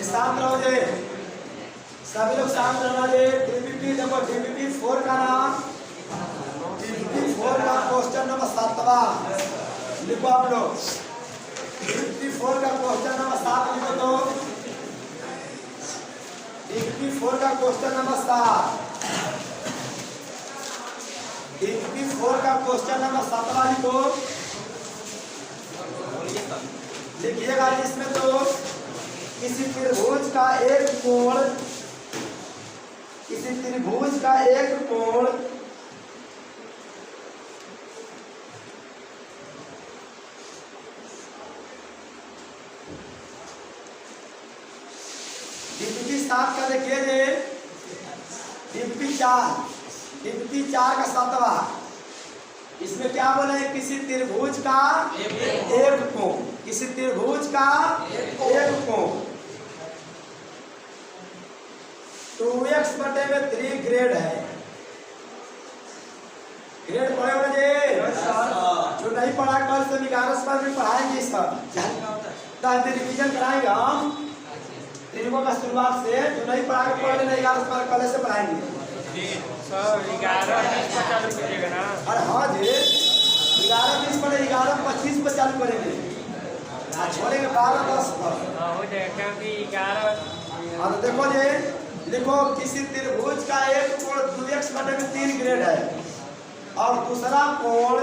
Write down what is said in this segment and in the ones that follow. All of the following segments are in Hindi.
शांत रहो जे, सभी लोग शांत रहना जे। डीबीपी देखो, डीबीपी 4 का नाम, डीबीपी 4 का क्वेश्चन नंबर 7वां लिखो आप लोग। डीबीपी 4 का क्वेश्चन नंबर 7 लिखो तो। डीबीपी 4 का क्वेश्चन नंबर 7, डीबीपी 4 का क्वेश्चन नंबर 7वां लिखो। लिखिएगा जिसमें तो किसी त्रिभुज का एक कोण, किसी त्रिभुज का एक कोण डीबीपी 7 का देखिए जे, डीबीपी 4 का 7वां, इसमें क्या बोले, किसी त्रिभुज का एक कोण, किसी त्रिभुज का एक कोण 2x/3 ग्रेड है। ग्रेड पढ़े हो जे, जो नहीं पढ़ा कल से 11 में पढ़ाएंगे इसका, रिविजन कराएंगे हम त्रिभुज का शुरुआत से। जो नहीं पढ़ा के पढ़ लेना 11 कल से पढ़ाएंगे। अरे हाँ जी, 11:20 पर 11:25 पर चालू करेंगे, छोड़ेंगे 12:10 पर हो जाएगा क्योंकि 11। हाँ तो देखो जी, लिखो किसी त्रिभुज का एक कोण 2x/3 ग्रेड है और दूसरा कोण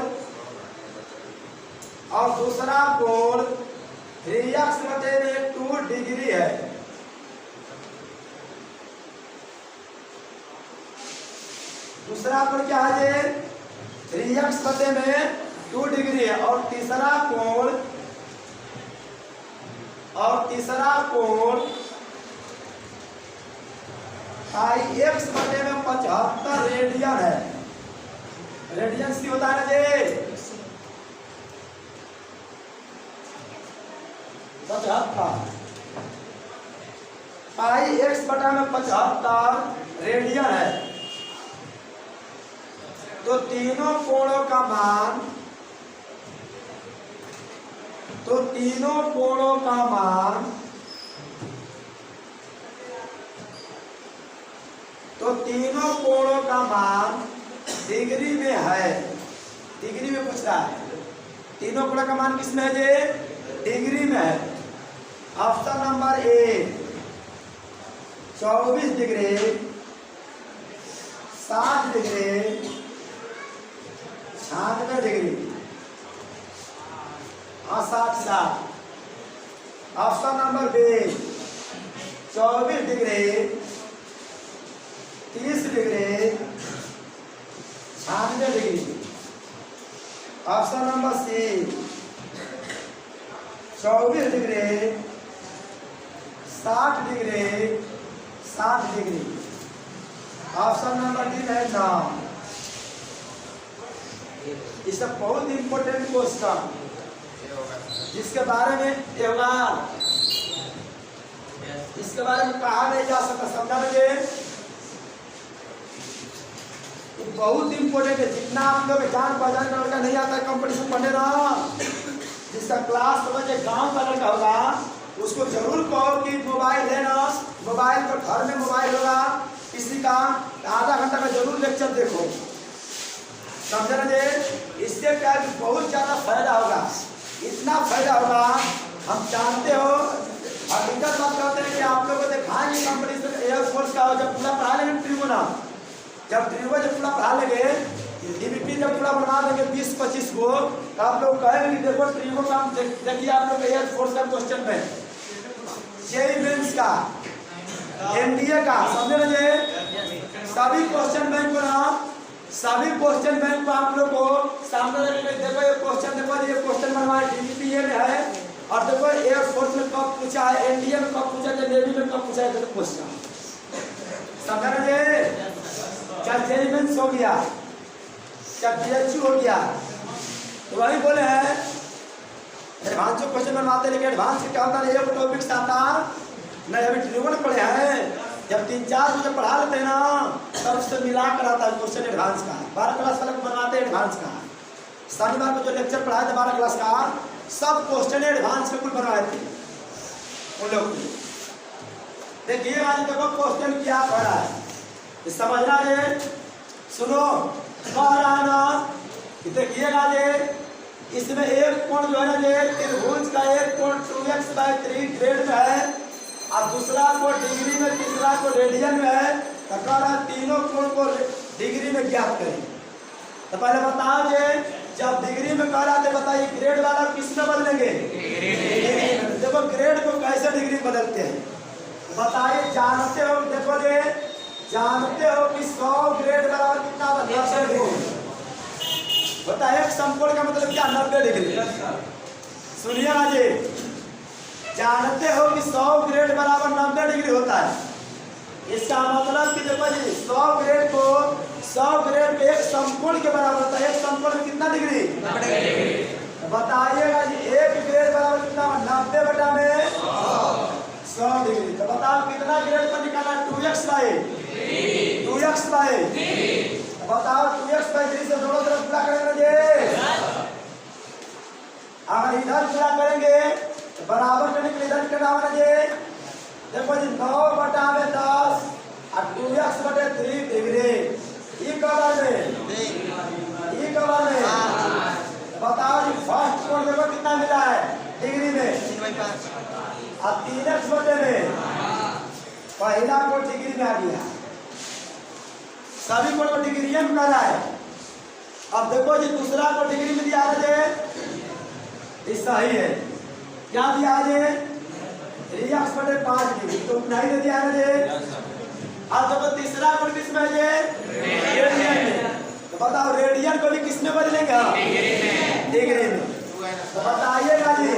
3x/2 डिग्री है। दूसरा कोण क्या है जी, 3x/2 डिग्री है और तीसरा कोण πx/75 रेडियन है। रेडियन सी होता है ना जी, 75 πx/75 रेडियन है। तो तीनों कोणों का मान, डिग्री में है। डिग्री में पूछ रहा है, तीनों कोणों का मान किसमें है जी, डिग्री में है। Option number A 24 degree, 60 degree, 96 degree और 60। Option number B 24 degree, 30 degree, 96 degree. Option number C 24 degree, 60 degree, 60 degree. Option number D है 9। इसका बहुत इंपॉर्टेंट क्वेश्चन, जिसके बारे में व्यवहार, इसके बारे में कहा नहीं जा सकता, समझा मुझे। बहुत इंपॉर्टेंट है। जितना आप लोग जान पहचान का लड़का नहीं आता है कंपटीशन पढ़ने ना, जिसका क्लास समझे गांव का लड़का होगा, उसको जरूर कहो कि मोबाइल है ना, मोबाइल पर घर में मोबाइल होगा किसी का, आधा घंटा का जरूर लेक्चर देखो, समझे ना जी। इससे क्या बहुत ज्यादा फायदा होगा, इतना फायदा होगा हम जानते हो। हकीकत बात करते हैं कि आप लोगों को दिखाएंगे कंपटीशन एयरफोर्स का, जब पूरा पढ़ा लेंगे ट्रिब्यूनल, जब पूरा पढ़ा लेंगे, डीबीपी जब पूरा बना देंगे 20-25 को, तो आप लोग कहेंगे कि देखो ट्रिब्यूनल का देखिए आप लोग एयरफोर्स का क्वेश्चन में, जेईई मेंस का, एनडीए का, समझे ना जी। सभी क्वेश्चन बैंक को ना, सभी क्वेश्चन बैंक को आप लोग को सामने रखकर देखो ये क्वेश्चन, देखो ये क्वेश्चन बनवाए डीबीपी में है, और देखो एयरफोर्स में कब पूछा है, एनडीए में कब पूछा है, नेवी में कब पूछा है क्वेश्चन, समझा ना जी। क्या जेईई मेंस हो गया, क्या पीएचयू हो गया, तो वही बोले हैं एडवांस जो क्वेश्चन बनवाते, लेकिन एडवांस के क्या होता है, एक टॉपिक्स आता नहीं, अभी ट्रिब्यूनल पढ़े हैं, जब 3-4 जब पढ़ा लेते हैं ना, तब उससे मिला कर आता है क्वेश्चन एडवांस का। 12 क्लास वाले को बनवाते हैं एडवांस का, शनिवार को जो लेक्चर पढ़ाए थे 12 क्लास का, सब क्वेश्चन एडवांस के कुल बनवाए थे उन लोग। देखिए आज देखो क्वेश्चन क्या पड़ा है, समझना है। सुनो कह रहा ना, देखिएगा जे इसमें एक कोण जो है ना जे त्रिभुज का एक कोण 2x/3 ग्रेड में है और दूसरा कोण डिग्री में, तीसरा कोण रेडियन में है। तो कह रहा तीनों कोण को डिग्री में ज्ञात करें। तो पहले बताओ जे जब डिग्री में कह रहा थे बताइए ग्रेड वाला किस में बदलेंगे? देखो ग्रेड को कैसे डिग्री में बदलते हैं बताइए, जानते हो? देखो जे जानते हो कि 100 ग्रेड बराबर कितना होता है? बताइए एक समकोण का मतलब क्या? 90 डिग्री। सुनिएगा जी, जानते हो कि 100 ग्रेड बराबर 90 डिग्री होता है। इसका मतलब कि देखो जी 100 ग्रेड को 100 ग्रेड पे एक समकोण के बराबर होता है। एक समकोण में कितना डिग्री? 90 डिग्री। बताइएगा जी एक ग्रेड बराबर कितना? 90 बटा में 100 डिग्री। तो बताओ कितना ग्रेड पर निकालना? 2x/3। 2x/3। बताओ 2x/3 से दोनों तरफ गुणा करेंगे अगर इधर गुणा करेंगे तो बराबर करने के लिए इधर करना होगा जी। देखो जी 9 बटा में 10 और 2x/3 डिग्री। ये कब में बताओ जी फर्स्ट कोण देखो कितना मिला है डिग्री में और 3x/में पहला कोण डिग्री में आ गया। सभी कोण को डिग्री में कर रहा है। अब देखो जी दूसरा को डिग्री में दिया है, ये सही है। क्या दिया है? 3x/5 degree. तो नहीं दे दिया है। अब देखो तीसरा कोण किस में है? रेडियन में। तो बताओ रेडियन को भी किस में बदलेंगे? डिग्री में। तो बताइएगा जी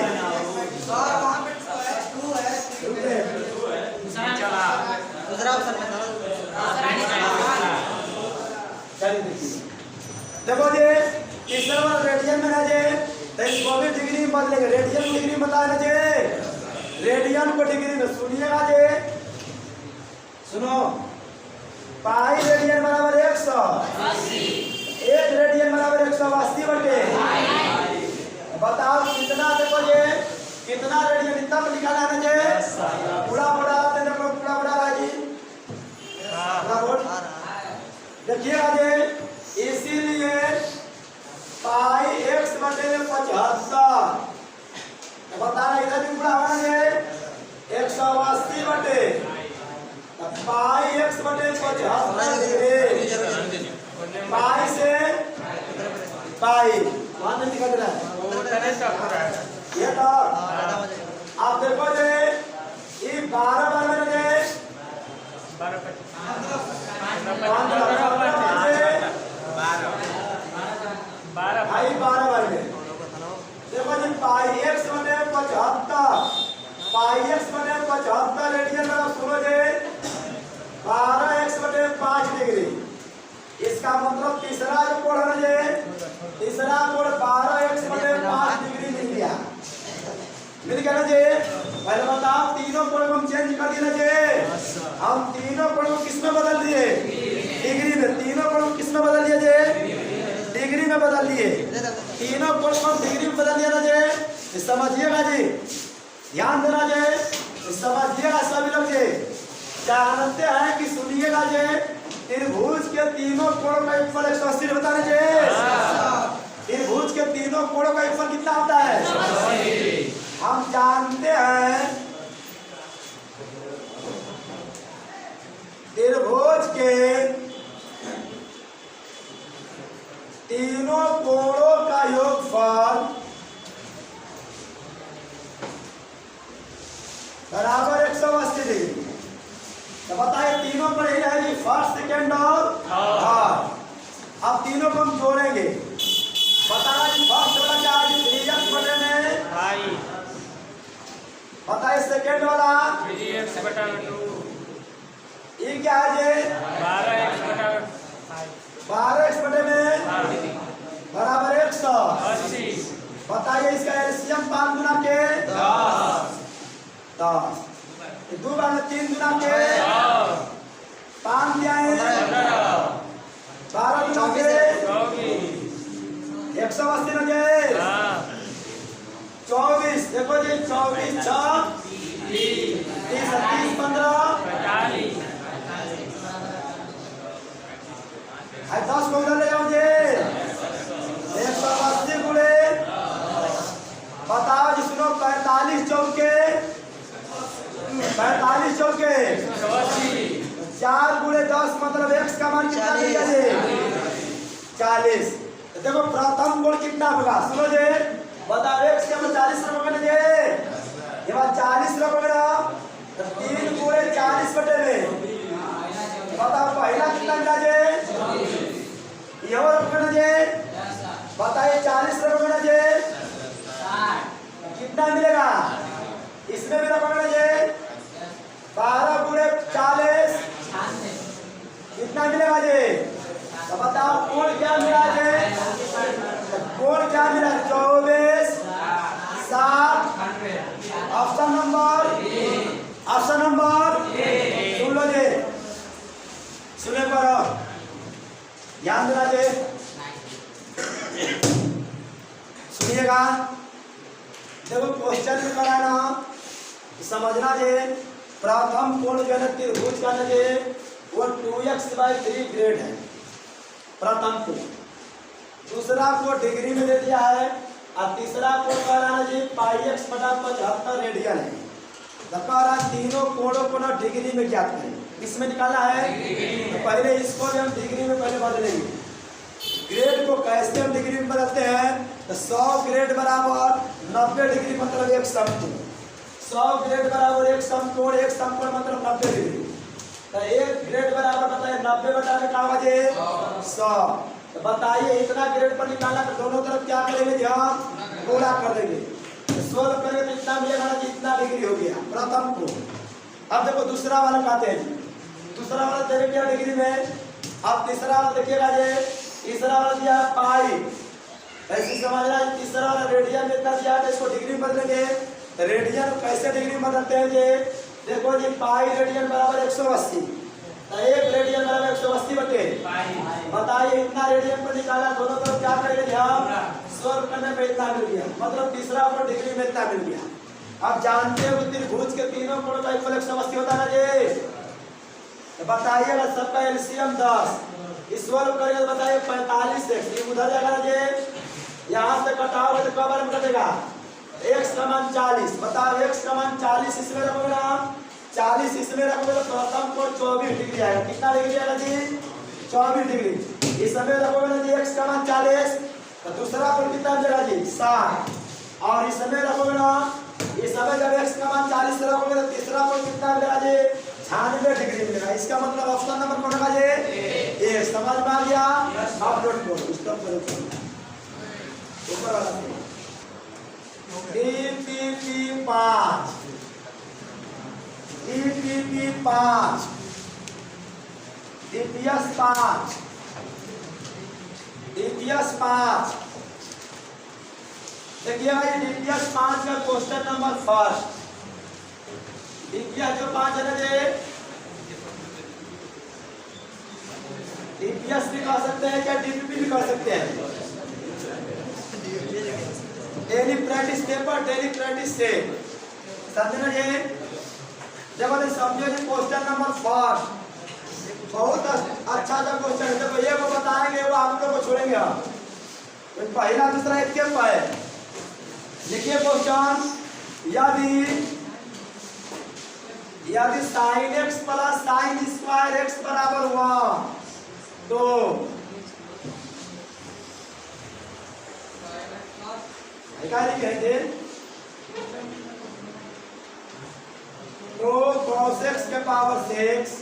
दूसरा ऑप्शन में देखो जी तीसरा वाला रेडियन में है जी, तो इसको भी डिग्री में बदलेंगे। रेडियन को डिग्री में बताया जी, रेडियन को डिग्री में। सुनिएगा जी, सुनो पाई रेडियन बराबर 180। एक रेडियन बराबर 180 बटे। बताओ कितना? देखो जी कितना रेडियन इतना पर निकाला है जी? पूरा बड़ा देखो पूरा बड़ा है जी। देखिएगा जी इसीलिए पाई x बटे 75। बताना इधर भी पूरा होना जी 180 बटे पाई x बटे 75 डिग्री। पाई से पाई वहां नहीं निकल रहा है ये। तो आप देखो जी ये 12 बार में जी 12 बार में देखो जी पाई x बटे 75 रेडियन बराबर सुनो जी 12x/5 डिग्री। इसका मतलब तीसरा जो कोण है जी, तीसरा कोण 12x/5 डिग्री मिल गया। मिल गया ना जी? पहले बताओ तीनों कोण को हम चेंज कर दिए ना जी। हम तीनों कोण को किस में बदल दिए? डिग्री में। तीनों कोण को किस में बदल दिए जी? डिग्री में बदल दिए। तीनों कोण को डिग्री में बदल दिया ना जी। समझिएगा जी, ध्यान देना जी, समझिएगा सभी लोग जी। जानते हैं कि सुनिएगा जी त्रिभुज के तीनों कोणों का योगफल 180 बताने जी। त्रिभुज के तीनों कोणों का योगफल कितना होता है? 180। हम जानते हैं त्रिभुज के तीनों कोणों का योगफल बराबर 180 डिग्री। तो बताइए तीनों पर यही है जी फर्स्ट, सेकंड और थर्ड। अब तीनों को हम जोड़ेंगे। बताना जी फर्स्ट वाला क्या है? 3x बटे में भाई। बताइए सेकंड वाला 3x/2। ये क्या है जी? 12x/5। 12x बटे में बराबर 180। बताइए इसका एलसीएम 5 गुना के 10। 2 बार में 3 गुना के 5 दिया है 12 गुना के 180 न गए 24। देखो जी 24 6 30 30 15 जोड़ के 4 गुणे 10 मतलब x का मान कितना मिलेगा जी 40। तो देखो प्रथम गुण कितना होगा सुनो जी बताओ x के मान 40 रखोगे ना जी ये बात 40 रखोगे ना तो 3 गुणे 40 बटे में बताओ पहला कितना मिला जी ये और रखोगे ना जी बताइए 40 रखोगे ना जी कितना मिलेगा इसमें भी रखोगे ना जी 12 गुणे 40 कितना मिलेगा जी तो बताओ कोण क्या मिला जी कोण क्या मिला 24 7 ऑप्शन नंबर सुन लो जी सुने पर ध्यान देना जी सुनिएगा देखो क्वेश्चन में कराना समझना जे प्रथम कोण जो है त्रिभुज का जे वो 2x/3 ग्रेड है प्रथम को दूसरा को डिग्री में दे दिया है और तीसरा कोण कराना जी πx/75 रेडियन है दकारा तीनों कोणों को ना डिग्री में ज्ञात करें इसमें निकाला है तो पहले इसको भी हम डिग्री में पहले बदलेंगे ग्रेड को कैसे हम डिग्री में बदलते हैं तो 100 ग्रेड बराबर 90 डिग्री मतलब एक समकोण 100 ग्रेड बराबर एक समकोण मतलब 90 डिग्री तो एक ग्रेड बराबर बताइए 90 बटा में क्या बचे 100 तो बताइए इतना ग्रेड पर निकालना तो दोनों तरफ क्या करेंगे ध्यान गुणा कर देंगे तो 100 करेंगे तो इतना मिलेगा ना जितना डिग्री हो गया प्रथम को। अब देखो दूसरा वाला कहते हैं दूसरा वाला देने क्या डिग्री में अब तीसरा वाला देखिएगा जी तीसरा वाला दिया पाई ऐसे समझना तीसरा वाला रेडियन में इतना दिया है इसको डिग्री में बदलेंगे तो रेडियन कैसे डिग्री में बदलते हैं जी देखो जी पाई रेडियन बराबर 180 तो एक रेडियन बराबर 180 बटे बताइए इतना रेडियन पर निकाला दोनों तरफ क्या करेंगे ध्यान 100 करने में इतना मिल गया मतलब तीसरा कोण डिग्री में इतना मिल गया। अब जानते हो त्रिभुज के तीनों कोण का इक्वल 180 होता है ना जी तो बताइएगा सबका एलसीएम 10 इस वाले करेंगे तो बताइए 45x ये उधर जाएगा जी यहाँ से कटाओगे तो कब में कटेगा x का मान 40 बताओ x का मान 40 इसमें रखोगे ना 40 इसमें रखोगे तो प्रथम कोण 24 डिग्री आएगा कितना डिग्री आएगा जी 24 डिग्री इस समय रखोगे ना जी x का मान 40 तो दूसरा कोण कितना मिलेगा जी 60 और इस समय रखोगे ना इस समय जब x का मान 40 रखोगे तो तीसरा कोण कितना मिलेगा जी 96 डिग्री मिलेगा इसका मतलब ऑप्शन नंबर कौन होगा जी ए समझ में आ गया अपलोड करो स्टॉप करो ऊपर वाला DPP 5 DPS 5 देखिए भाई DPS 5 का क्वेश्चन नंबर फर्स्ट DPS जो 5 है ना जी DPS भी कह सकते हैं क्या DPP भी कह सकते हैं daily practice paper daily practice से समझना जी जब समझो जी क्वेश्चन नंबर फर्स्ट बहुत अच्छा सा क्वेश्चन है देखो ये वो बताएंगे वो आप लोग को छोड़ेंगे हम तो पहला दूसरा एक क्या है देखिए क्वेश्चन यदि sin x plus sin square x बराबर 1 तो कहते तो cos x के पावर 6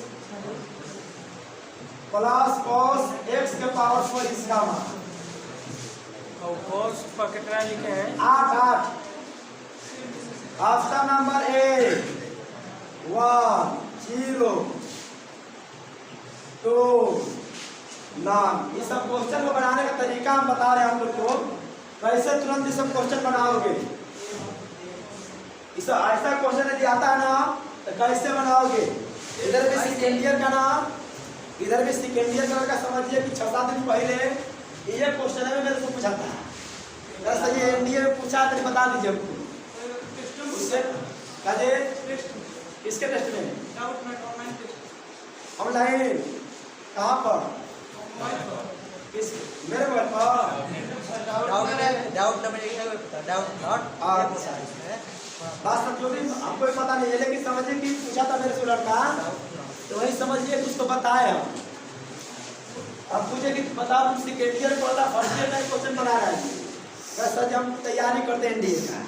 प्लस cos x के पावर 4 इसका मान और cos पर कितना लिखे हैं 8 ऑप्शन नंबर ए 1 0 2 9 ये सब क्वेश्चन को बनाने का तरीका हम बता रहे हैं हम लोग को कैसे तुरंत ये सब क्वेश्चन बनाओगे इस ऐसा क्वेश्चन यदि आता है ना तो कैसे बनाओगे इधर भी सेकेंड ईयर का नाम इधर भी सेकेंड ईयर का समझिए कि 6-7 दिन पहले ये क्वेश्चन है मेरे से पूछा था वैसे ये एनडीए में पूछा तो बता दीजिए हमको उससे कहे किसके टेस्ट में ऑनलाइन कहाँ पर किस मेरे मोबाइल पर डाउट डाउट नॉट बात सब जो भी हमको भी पता नहीं है, लेकिन समझिए कि पूछा था मेरे से लड़का, तो वही समझिए कि उसको बताए हम। अब पूछे कि बताओ तुम सेकेंड ईयर पढ़ा, फर्स्ट ईयर में क्वेश्चन बना रहा है, सर हम तैयारी करते हैं एनडीए का,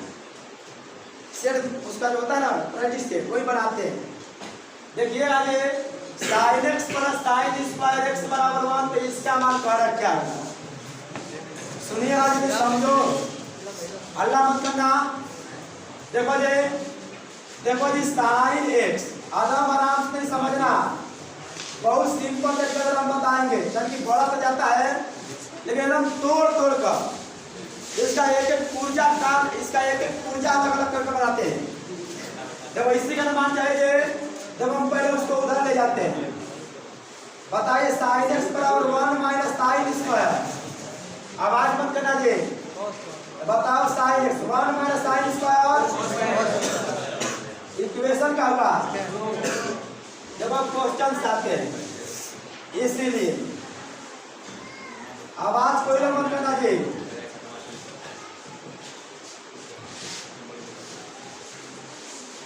सिर्फ उसका जो होता है ना प्रैक्टिस सेट वही बनाते हैं। देखिए आज sin x plus sin square x बराबर 1, तो इसका मान कह रहा क्या है? सुनिए आज भी समझो, अल्लाह मत करना। देखो जी sin x आराम से समझना, बहुत सिंपल तरीके से हम बताएंगे, क्योंकि बड़ा तो जाता है लेकिन एकदम तोड़ कर इसका एक एक ऊर्जा का, इसका एक एक ऊर्जा अलग अलग करके बनाते हैं। देखो इसी का मान चाहिए, जब हम पहले उसको उधर ले जाते हैं, बताइए sin x बराबर 1 माइनस sin स्क्वायर, आवाज मत करना जी, बताओ sin x 1 minus sin square equation का होगा जब आप क्वेश्चन आते हैं, इसीलिए आवाज कोई मत करना जी।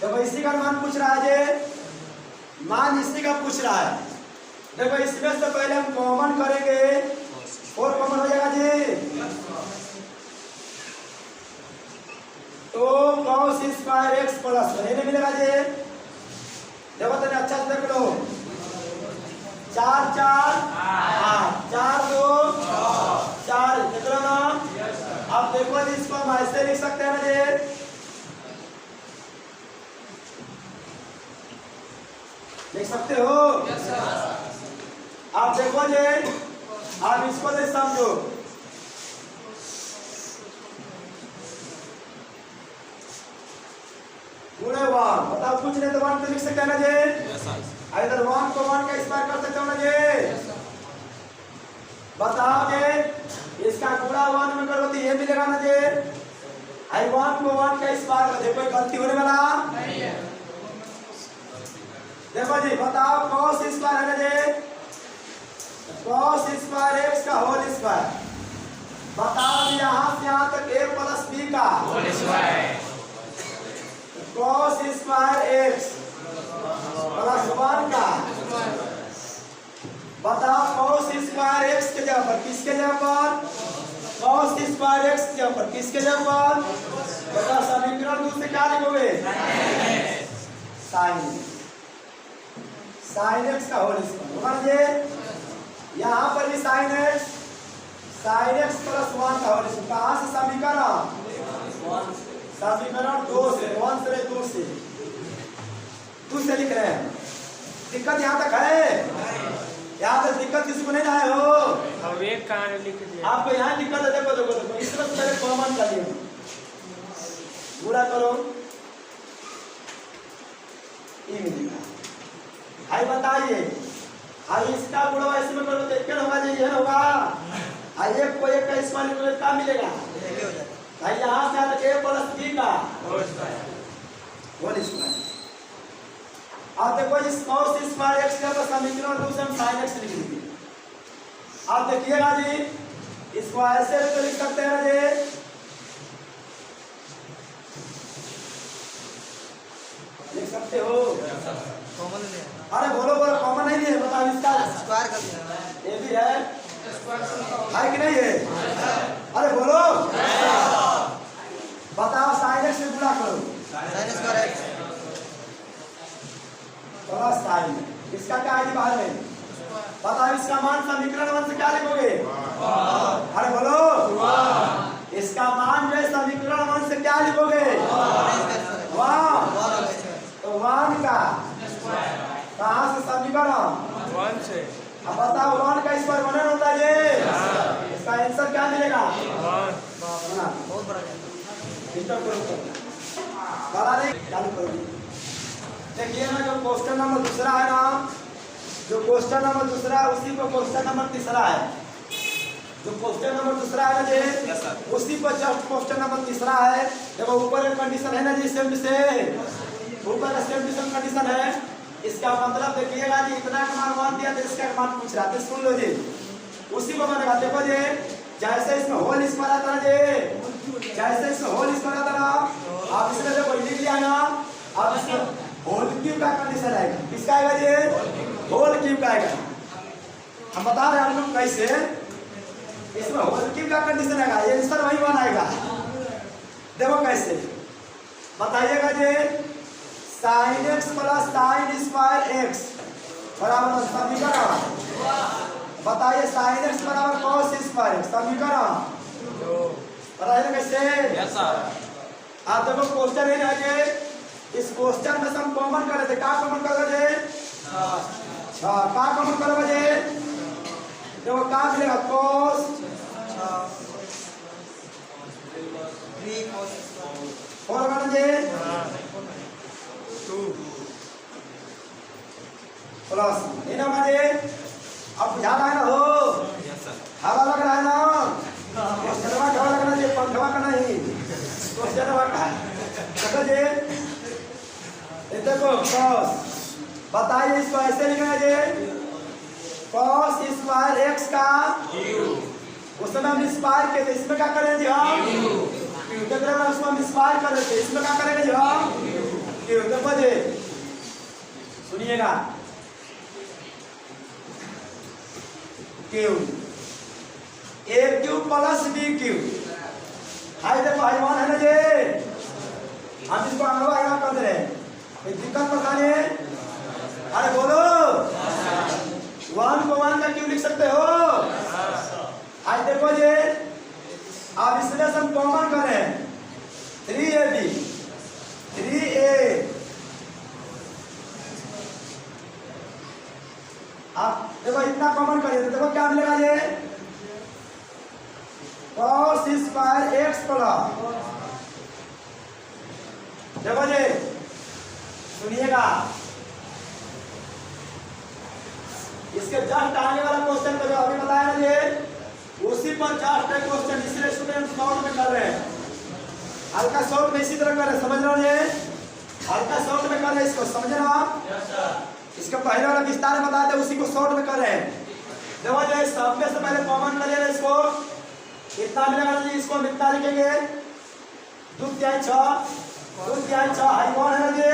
देखो इसी का मान पूछ रहा है जी, मान इसी का पूछ रहा है। देखो इसमें से पहले हम कॉमन करेंगे, 4 कॉमन हो जाएगा जी, तो cos स्क्वायर x प्लस नहीं मिलेगा जी। देखो तो अच्छा से देख लो, 4 4 8 4 2 4 देख लो ना। अब देखो जी इसको हम ऐसे लिख सकते हैं ना जी, लिख सकते हो? आप देखो जी, आप इसको ले समझो, पूरे 1 बताओ, कुछ नहीं तो 1 तो लिख सकते हैं ना जी, इधर 1 को 1 का स्क्वायर कर सकते हो ना जी। बताओ जी इसका पूरा 1 में करो तो ये मिलेगा ना जी, 1 को 1 का स्क्वायर कर दे, कोई गलती होने वाला नहीं है। देखो जी बताओ cos स्क्वायर है ना जी, cos स्क्वायर x का होल स्क्वायर, बताओ जी यहाँ से यहाँ तक a प्लस b का whole square, cos square x plus 1 का, बताओ cos स्क्वायर x के जगह पर किसके जगह पर, cos स्क्वायर x के जगह पर किसके जगह पर, बताओ समीकरण दूसरे क्या लिखोगे, sin x का होल स्क्वायर होगा ना जी। यहाँ पर भी sin x प्लस 1 का होल स्क्वायर, कहाँ से समीकरण 2 से, 1 से 2 से लिख रहे हैं। दिक्कत यहाँ तक है, यहाँ तक दिक्कत किसी को नहीं आए हो? अब एक कहाँ लिख दिया, आपको यहाँ दिक्कत है, देखो इसमें पहले कॉमन कर लिया, पूरा करो, ये मिलेगा। आई बताइए, आई इसका गुणा ऐसे में करो तो एक होगा जी, ये होगा, आई एक को एक का स्क्वायर करो क्या मिलेगा, भाई यहाँ से आता a प्लस b का होल स्क्वायर। आप देखो इस cos स्क्वायर x का समीकरण 2 से हम sin x लिख देंगे। आप देखिएगा जी, इसको ऐसे भी तो लिख सकते हैं ना जी, लिख सकते हो? कॉमन ले, अरे बोलो कॉमन नहीं है, बताओ इसका स्क्वायर कर दिया, ये भी है कि नहीं है? अरे बोलो, बताओ sin x से गुणा करो, sin square x plus sin, इसका क्या है बाहर में, बताओ इसका मान समीकरण 1 से क्या लिखोगे, अरे बोलो, इसका मान जो है समीकरण 1 से क्या लिखोगे, 1, तो 1 का कहाँ से समीकरण 1 से, अब बताओ 1 का स्क्वायर 1 होता है जी, इसका आंसर क्या मिलेगा, 1 बहुत बड़ा है। बड़ा नहीं चालू करो। देखिए ना जो क्वेश्चन नंबर दूसरा है ना, जो क्वेश्चन नंबर दूसरा है उसी को क्वेश्चन नंबर तीसरा है, जो क्वेश्चन नंबर दूसरा है ना जी, उसी पर जस्ट क्वेश्चन नंबर तीसरा है। देखो ऊपर एक कंडीशन है ना जी, सेम से ऊपर सेम कंडीशन है, इसका मतलब देखिएगा जी, इतना का मान 1 दिया तो इसका मान पूछ रहा है, सुन लो जी, उसी को मैंने कहा। देखो जी जैसे इसमें होल स्क्वायर आता ना जी, जैसे इसमें होल स्क्वायर आता ना, आप इसमें जब लिख लिया ना, अब इसमें होल क्यूब का कंडीशन आएगा। किसका आएगा जी? होल क्यूब का आएगा। हम बता रहे हैं हम लोग कैसे, इसमें होल क्यूब का कंडीशन आएगा, ये आंसर वही वन आएगा। देखो कैसे बताइएगा जी, sine x plus sine square x बराबर समीकरण, बताइए साइन एक्स बराबर कॉस स्क्वायर एक्स, समीकरण बताइए कैसे। Yes sir. आप देखो क्वेश्चन है जी, इस क्वेश्चन में से हम कॉमन कर रहे थे, क्या कॉमन कर रहे थे? क्या कॉमन कर रहे थे? देखो क्या मिलेगा, cos 3 cos square और करना जी 2 प्लस ये ना माने, अब बुझा रहा है ना हो, यस सर। हवा लग रहा है ना, क्वेश्चन हवा लगना चाहिए, पंखा का नहीं, क्वेश्चन हवा का देखो जी। ये देखो cos, बताइए इसको ऐसे लिखना है जी, cos स्क्वायर एक्स का उस समय हम स्क्वायर के थे, इसमें क्या करें जी हम उसमें हम स्क्वायर कर रहे थे, इसमें क्या करेंगे जी हम क्यों। देखो जी सुनिएगा, q a cube plus b cube, high देखो हाई वन है ना जी, हम इसको अगवा कर दे रहे हैं, दिक्कत पता नहीं। अरे बोलो, वन को वन का क्यों लिख सकते हो? आज देखो जी, अब इसमें हम कॉमन करें 3ab 3a, अब देखो इतना कॉमन करिए तो देखो क्या मिलेगा ये, cos स्क्वायर एक्स प्लस, देखो जी सुनिएगा, इसके जस्ट आने वाला क्वेश्चन को जो अभी बताया ना ये, उसी पर जस्ट एक क्वेश्चन, इसलिए स्टूडेंट शॉर्ट में कर रहे हैं, हल्का शॉर्ट में इसी तरह कर रहे हैं, समझ रहे हो ये, हल्का शॉर्ट में कर रहे हैं इसको, समझ रहे हो आप? इसका पहले वाला विस्तार में बताते उसी को शॉर्ट में कर रहे हैं। देखो जो सब में से पहले कॉमन करिए इसको, कितना मिलेगा जी, इसको हम इतना लिखेंगे 2 3 6 2 3 6, हाई वन है ना जी,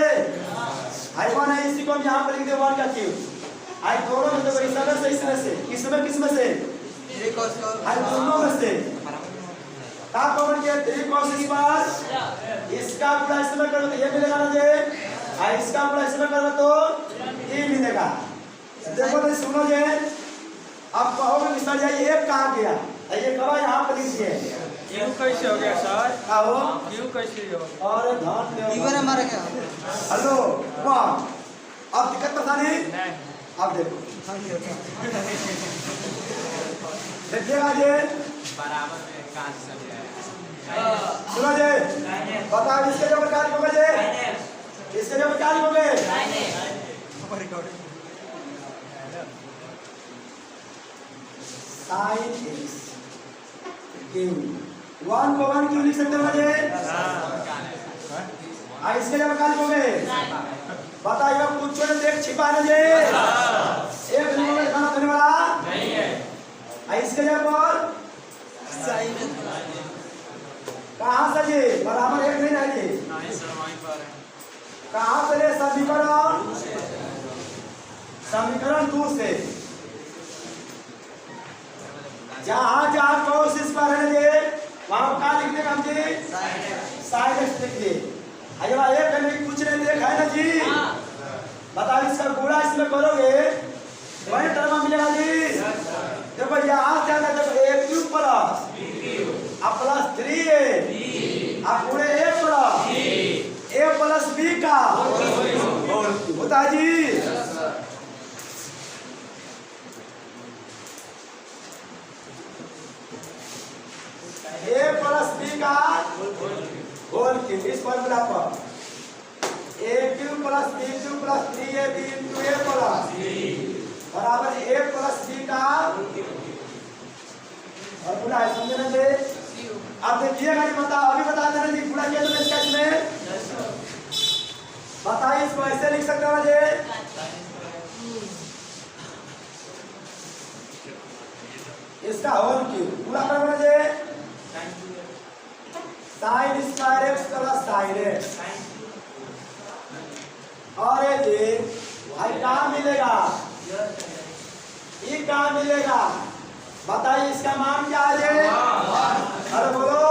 हाई वन है, इसी को हम यहाँ पर लिख दे 1 का क्यूब, आई दोनों में तो इसमें से इसमें से किसमें से 3 cos square, आई दोनों में से क्या कॉमन किया, 3 cos स्क्वायर, इसका गुणा इसमें करो तो ये मिलेगा ना जी, आई इसका गुणा इसमें करो तो ये मिलेगा। देखो तो सुनो जी, अब कहोगे कि सर ये एक कहाँ गया, ये करो यहाँ पर लिखिए, क्यों कैसे हो गया सर? आओ क्यों कैसे हो? और ध्यान दो, इवन हमारा क्या? हेलो वाह, अब दिक्कत पता नहीं, नहीं। अब देखो देखिएगा जी, बराबर में कांच सब है। सुनो जी, बताओ इसके जो प्रकार होगा जी, इसके जो प्रकार होंगे साइन एक्स क्यू, 1 को 1 क्यों लिख सकते हो मुझे, इसके जो प्रकार होंगे बताइए, कुछ ने देख छिपा ना जी, एक नंबर में खाना खाने वाला नहीं है, इसके जगह पर sin कहाँ से जी, बराबर एक नहीं है जी, नहीं सर वहीं पर है। कहाँ से ले, समीकरण समीकरण 2 से, जहाँ जहाँ cos स्क्वायर है जी, वहाँ क्या लिख देगा हम जी, sin x लिख दे, अरे भाई एक करने की कुछ नहीं देखा है ना जी, बताओ इसका गुणा इसमें करोगे वही टर्म मिलेगा जी। देखो यहाँ से आना, देखो a क्यूब प्लस अब प्लस 3a अब पूरे a प्लस b का होता है जी। a प्लस b का होल क्यूब, इस फॉर्मूला पर a cube plus b cube plus 3ab into a plus बराबर a प्लस b का फॉर्मूला है, समझे ना जी। अब देखिएगा जी, अभी बता देना जी गुणा किया तो इसका इसमें बताइए, इसको ऐसे लिख सकते हो जी, इसका होल क्यूब पूरा करना जे sine square x plus sine x. और ये जी भाई कहाँ मिलेगा, ये कहाँ मिलेगा बताइए, इसका मान क्या है? अरे बोलो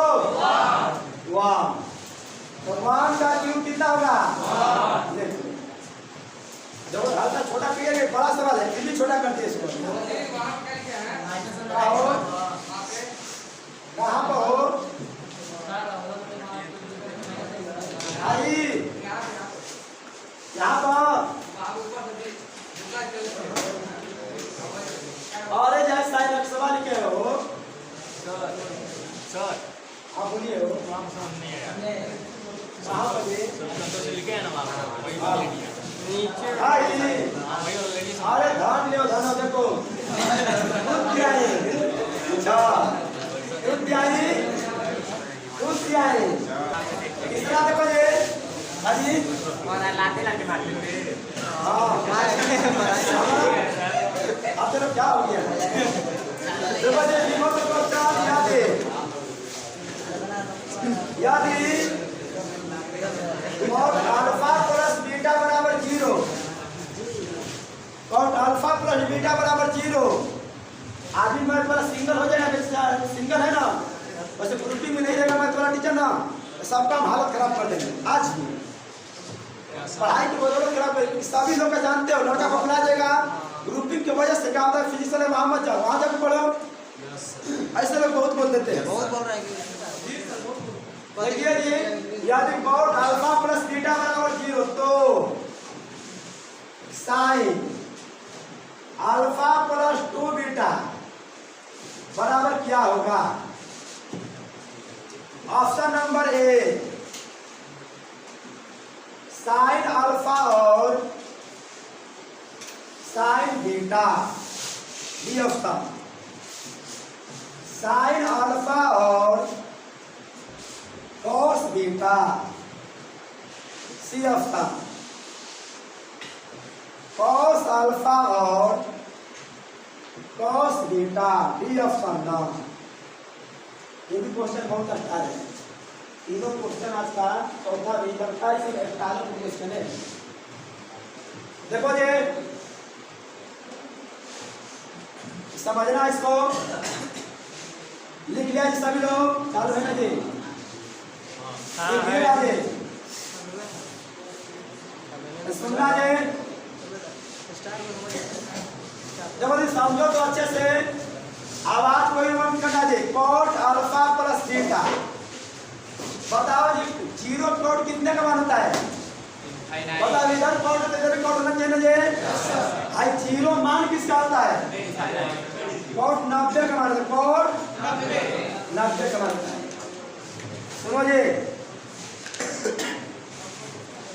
वाह। तो 1 का क्यूब कितना होगा? देखो जब हल्का छोटा पीरियड बड़ा सवाल है फिर भी छोटा कर दिए इसको। कहाँ पर हो भाई? यहाँ पर। और जैसे साइन एक्स सवाल लिखे हो सर आप बोलिए हो कहाँ पर ये? लिखे हैं ना नीचे हाँ ये अरे धान ले धान देखो दूध पियाई अच्छा दूध पियाई कितना देखो ये अजी लाते मारते हाँ अब तेरा क्या हो गया देखो ये रिमोट को चार याद और अल्फा प्लस बीटा बराबर 0 और अल्फा प्लस बीटा बराबर 0 आदमी मैं थोड़ा सिंगल हो जाएगा, सिंगल है ना वैसे ग्रुपिंग में नहीं रहेगा मैं थोड़ा टीचर ना सबका हालत खराब कर देंगे। आज भी पढ़ाई की बदौलत खराब करेंगे, सभी लोग का जानते हो लड़का पकड़ा जाएगा ग्रुपिंग की वजह से। क्या होता है फिजिक्स में वहां मत जाओ, वहां जाकर पढ़ो। ऐसे लोग बहुत बोल देते हैं, बहुत बोल रहे हैं। देखिए जी यदि कॉट अल्फा प्लस बीटा बराबर 0 तो साइन अल्फा प्लस 2 बीटा बराबर क्या होगा? Option number a sine alpha और sine beta, b option sine alpha और cos beta, c option cos alpha और कॉस बीटा, डी ऑप्शन ना। ये भी क्वेश्चन बहुत अच्छा है, तीनों क्वेश्चन आज का चौथा भी लगता है क्वेश्चन है। देखो जी समझना इसको, लिख लिया जी सभी लोग, चालू है ना जी? सुनना जी जब समझो तो अच्छे से आवाज कोई मत करना जी। कॉट अल्फा प्लस बीटा बताओ जी 0 कॉट कितने का मान होता है? बताओ इधर कॉट इधर कॉट होना चाहिए ना जी। भाई 0 मान किसका होता है? कॉट 90 का मान होता है, कॉट 90 का मान होता है। सुनो जी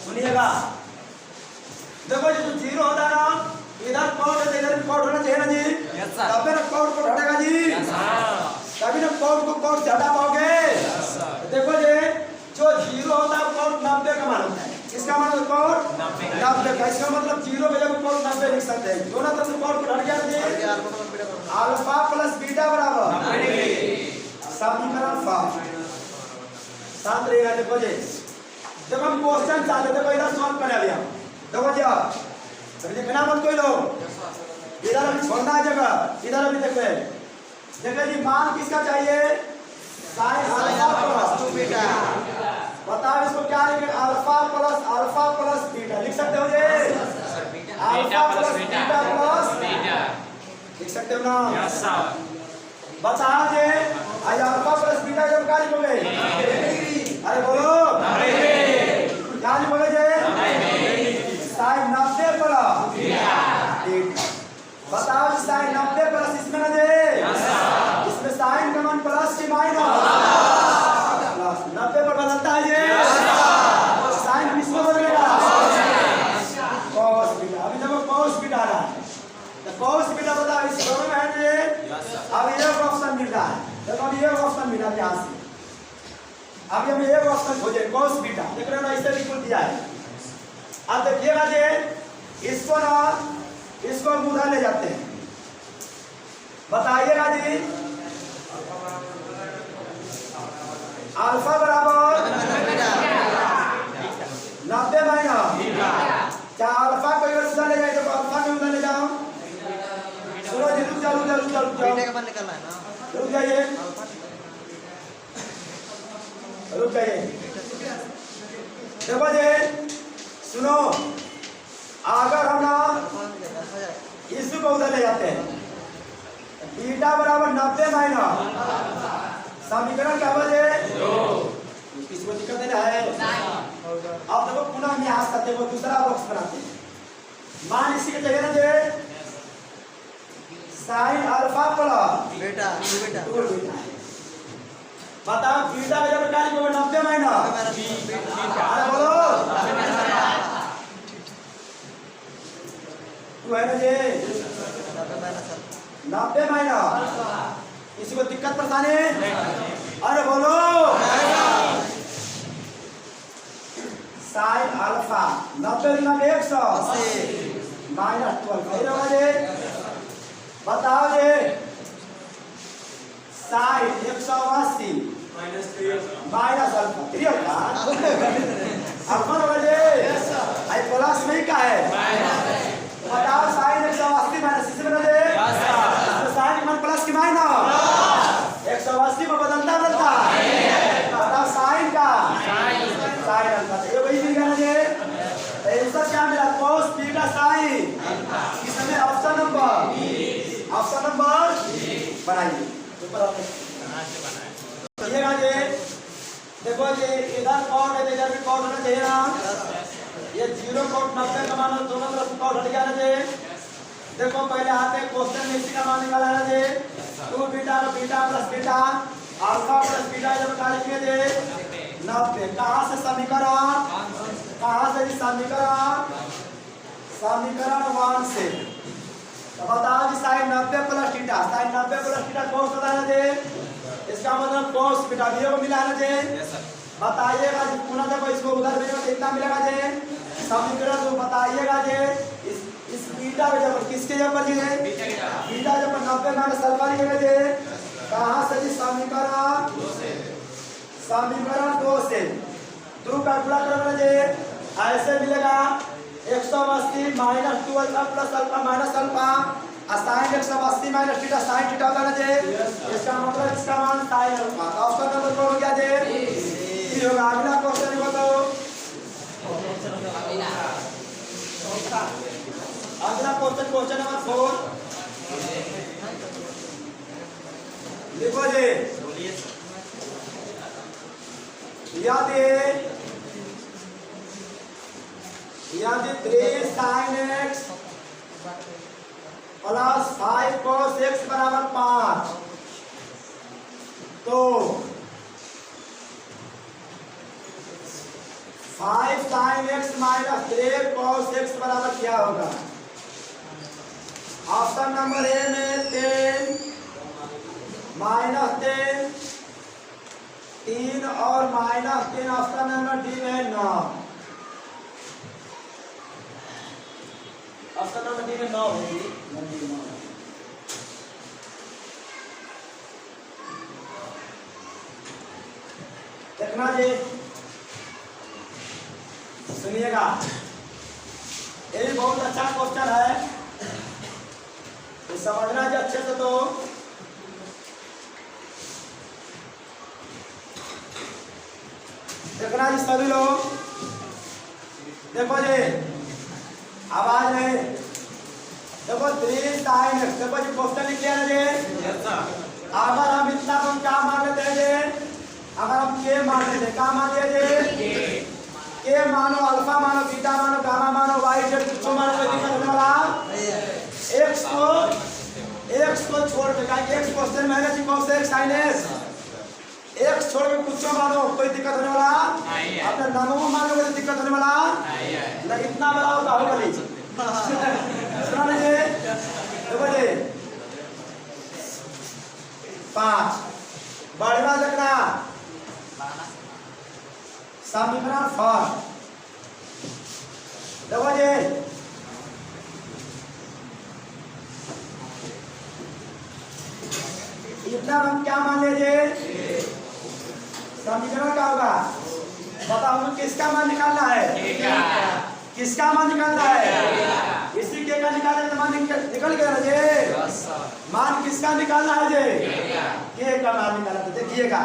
सुनिएगा, देखो जी जो 0 होता है ना इधर कॉट है इधर कॉट होना चाहिए ना जी। तभी ना कॉट को हटेगा जी, तभी ना कॉट को कॉट से हटा पाओगे। देखो जी जो 0 होता है कॉट 90 का मान होता है, इसका मान होता है कॉट 90 का। इसका मतलब 0 के जगह कॉट 90 लिख सकते हैं। दोनों तरफ से कॉट को हट गया जी। अल्फा प्लस बीटा बराबर समीकरण 5 शांत रहेगा। देखो जी जब हम क्वेश्चन चाहते थे इधर सॉल्व कर लिया। देखो जी लिखना मत कोई लोग, इधर अभी छोड़ना है जगह, इधर अभी देखो देखो जी मान किसका चाहिए? Sine alpha plus 2 beta. बताओ इसको क्या लिखेंगे? अल्फा प्लस बीटा लिख सकते हो जी? अल्फा प्लस बीटा प्लस लिख सकते हो ना? बताओ जी अल्फा प्लस बीटा जब क्या लिखोगे? अरे बोलो क्या लिखोगे जी? साइन 90 प्लस बताओ साइन 90 प्लस इसमें ना दे, इसमें साइन का मान प्लस की माइनस प्लस 90 पर बदलता है ये साइन किसमें बदलेगा? Cos beta. अभी देखो कॉस बीटा आ रहा है तो कॉस बीटा बताओ इस दोनों में है ये। अब ये ऑप्शन मिल रहा है, देखो अब ये ऑप्शन मिला यहाँ से। अभी हम ये ऑप्शन खोजे कॉस बीटा, देख रहे हो ना इसे बिल्कुल दिया है। अब देखिएगा जी इसको ना इसको हम उधर ले जाते हैं, बताइएगा जी अल्फा बराबर 90 माइनस क्या अल्फा को इधर सीधा ले जाए तो अल्फा में उधर ले जाओ। सुनो जी रुक जाओ बीटा का मान निकालना है ना। रुक जाइए देखो जी सुनो अगर हम ना इस को उधर ले जाते हैं बीटा बराबर 90 माइनस समीकरण क्या बजे इसको दिक्कत देना है। अब देखो पुनः हम यहाँ करते हैं दूसरा बॉक्स बनाते हैं। मान इसी के जगह ना जे साइन अल्फा प्लस बीटा बताओ बीटा का जब निकाली को 90 माइनस अरे बोलो तू है ना जे 90 माइनस किसी को दिक्कत परेशानी अरे बोलो साइन अल्फा 90 गुना 100 माइनस 12 जे बताओ जे साइन 180 माइनस अल्फा 3 होगा अल्फा होगा जे आई प्लस में क्या है बताओ साइन 180 माइनस इसे बना दे साइन की मान प्लस की माइनस 180 में बदलता बताओ साइन का साइन अल्फा ये वही मिल गया जे आंसर क्या मिला cos थीटा साइन इसमें ऑप्शन नंबर बनाइए ऊपर ये देखो ये इधर कॉट है इधर भी कॉट होना चाहिए ना। ये 0 कॉट 90 का मान दोनों तरफ कॉट हट गया ना जे देखो पहले आते क्वेश्चन में इसी का मान निकाला ना जे 2 beta plus beta alpha plus beta जब निकाल लिए जे 90 कहां से समीकरण 1 से तो बताओ जी साइन 90 प्लस थीटा cos होता है जे इसका मतलब cos बीटा भी को मिला है जे बताइएगा जी पुनः देखो इसको उधर भेजो कितना मिलेगा जे समीकरण तो बताइएगा जे इस बीटा के जब किसके जब जी बीटा जब 90 माइनस अल्फा लिखेगा जे कहां से जी समीकरण 2 से 2 कैलकुलेट करोगे जे ऐसे मिलेगा 180 minus 12 plus alpha minus alpha sign 180 minus theta sine theta होगा ना जे इसका मतलब इसका मान साइन अल्फा ऑप्शन नंबर 4 हो गया जे ये होगा। अगला क्वेश्चन बताओ अगला क्वेश्चन नंबर 4 लिखो जी यदि 3 sin x plus 5 cos x बराबर 5 तो 5 sin x minus 3 cos x बराबर क्या होगा। ऑप्शन नंबर ए में 10 माइनस 10 3 और माइनस 3 ऑप्शन नंबर डी में 9 ऑप्शन नंबर डी में 9 होगी। देखना जी सुनिएगा ये भी बहुत अच्छा क्वेश्चन है तो समझना जी अच्छे से। तो देखना जी सभी लोग देखो जी आवाज नहीं देखो 3 sin x देखो जी क्वेश्चन लिख लिया ना जी अगर हम इतना तो क्या मान लेते हैं जी अगर हम के मान लेते हैं क्या मान लिया जी के मानो अल्फा मानो बीटा मानो गामा मानो वाई जेड कुछ मानो कोई दिक्कत होने वाला x को छोड़ के x क्वेश्चन में है जी cos x sin x छोड़ के कुछ मानो कोई दिक्कत होने वाला अपने नामों मानो कोई दिक्कत होने वाला नहीं इतना बड़ा होगा होगा नहीं सुना लीजिए देखो जी 5 बढ़िया देखना समीकरण 4 देखो जी इतना हम क्या मान लीजिए समीकरण क्या होगा? बताओ हमें किसका मान निकालना है? किसका मान निकालना है? इसी के का निकालने तो मान निकल गया ना जी। मान किसका निकालना है जी? के का मान निकालना। तो देखिएगा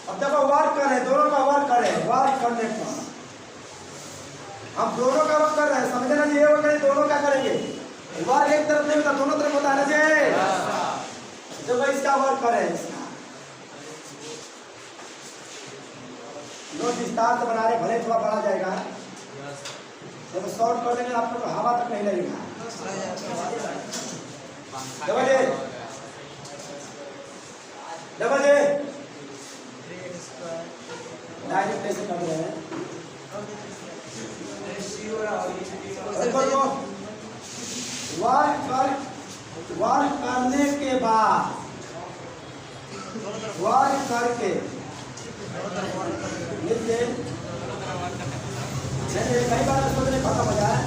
अब देखो वर्क करें, दोनों का वर्क करें। वर्क करने पर हम दोनों का वर्क कर रहे हैं, समझे ना जी? ये वर्क करें, दोनों का करेंगे। वर्क एक तरफ नहीं होता, दोनों तरफ होता है ना जी। देखो इसका वर्क करें, इसका नोट विस्तार से बना रहे, भले थोड़ा बढ़ा जाएगा। जब शॉर्ट कर देंगे आपको तो हवा तक नहीं लगेगा। डबल ए डायरेक्ट ऐसे कर रहे हैं। वर्क करने के बाद वर्क करके कई बार सोचने खत्म हो जाए।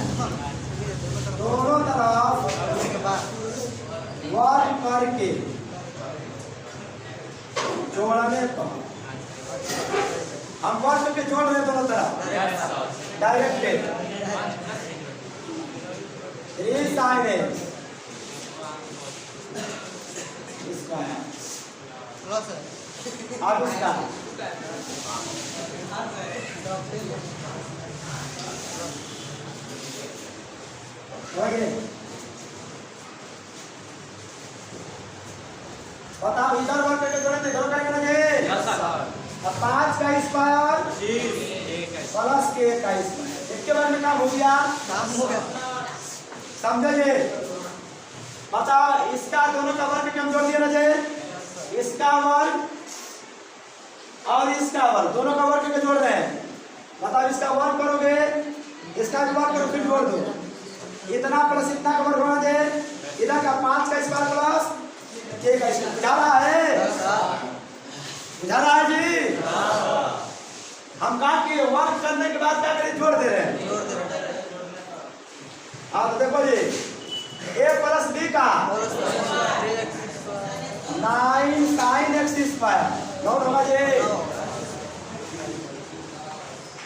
दोनों तरफ वर्क करके जोड़ने पर हम वर्क करके जोड़ रहे दोनों तरफ डायरेक्ट इसका अब इसका बताओ इधर वर्क करके जोड़े थे, इधर करेंगे ना जी? अब 5 का स्क्वायर प्लस के का स्क्वायर, इसके बारे में काम हो गया। समझे जी? बताओ इसका दोनों का वर्ग हम जोड़ दिया ना जी? इसका वर्ग और इसका वर्ग दोनों का वर्ग करके जोड़ रहे हैं। बताओ इसका वर्ग करोगे, इसका भी वर्ग करो, फिर जोड़ दो। इतना प्लस इतना का वर्ग होना चाहिए। इधर का 5 का स्क्वायर प्लस के का स्क्वायर। बुझा रहा है? बुझा रहा है जी? हम काट के वर्ग करने के बाद क्या करें? जोड़ दे रहे हैं। हाँ तो देखो जी, a प्लस बी का 9 sin x स्क्वायर नोट होगा जी।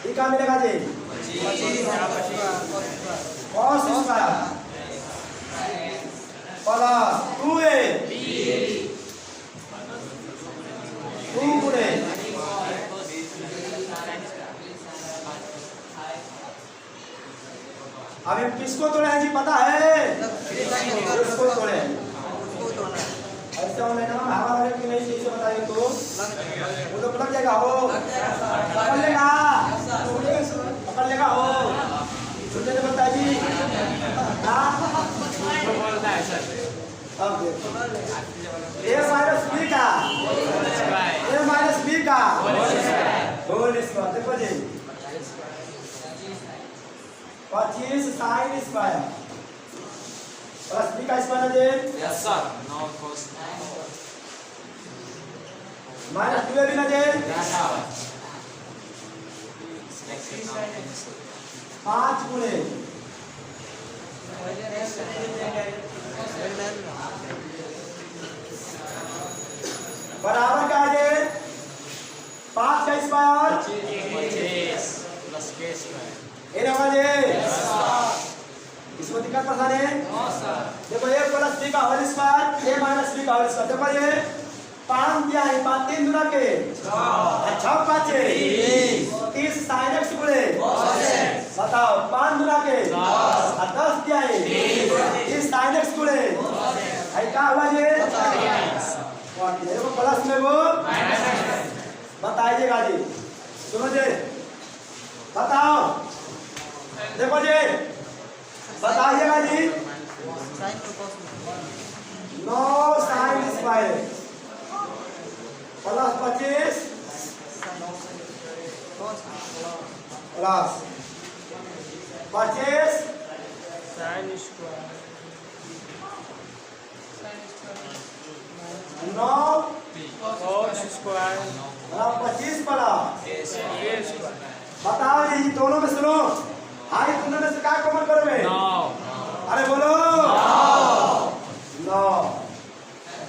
ये क्या मिलेगा जी? cos स्क्वायर प्लस 2a 2 गुणे अब हम किसको तोड़े हैं जी? पता है किसको तोड़े? ऐसा होने का हवा लगे कि नहीं इसे बताइए तो वो तो पकड़ लेगा। हो पकड़ लेगा, पकड़ लेगा। हो सुनने तो बताइए जी। बोलता है सर। अब देखो a माइनस b का होल स्क्वायर। देखो जी 25 sin स्क्वायर प्लस b का स्क्वायर है जी। Yes sir. No cos minus 2 भी ना जी। 5 गुणे बराबर क्या है? 5 का स्क्वायर 25 प्लस के स्क्वायर। ये होगा जी। इसमें दिक्कत परेशानी है? देखो a प्लस b का whole square a minus b का होल स्क्वायर। देखो ये 5 दिया है, 5 3 गुना के 6 5 30 sin x गुणे बताओ 5 गुना के 10 दिया है 30 sin x गुणे है क्या हुआ जी? देखो प्लस में वो बताइएगा जी। सुनो जी, बताओ देखो जी, बताइएगा जी। 9 sin square plus 25 plus 25 sine square 9 cos square 25 plus के स्क्वायर। बताओ जी, दोनों में सुनो, हाई दोनों में से क्या कॉमन करोगे? 9। अरे बोलो 9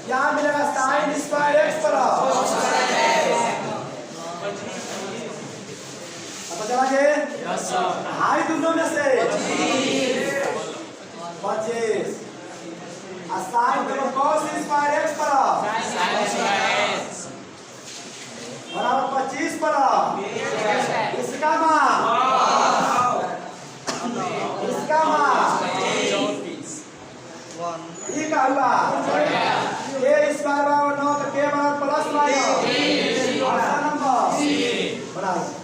क्या मिलेगा? साइन स्क्वायर x प्लस पता चला के हाई दोनों में से 25 साइन देखो cos स्क्वायर x पर बराबर 25 पर इसका मान ये क्या हुआ k स्क्वायर बराबर 9 तो k बराबर प्लस माइनस नंबर बराबर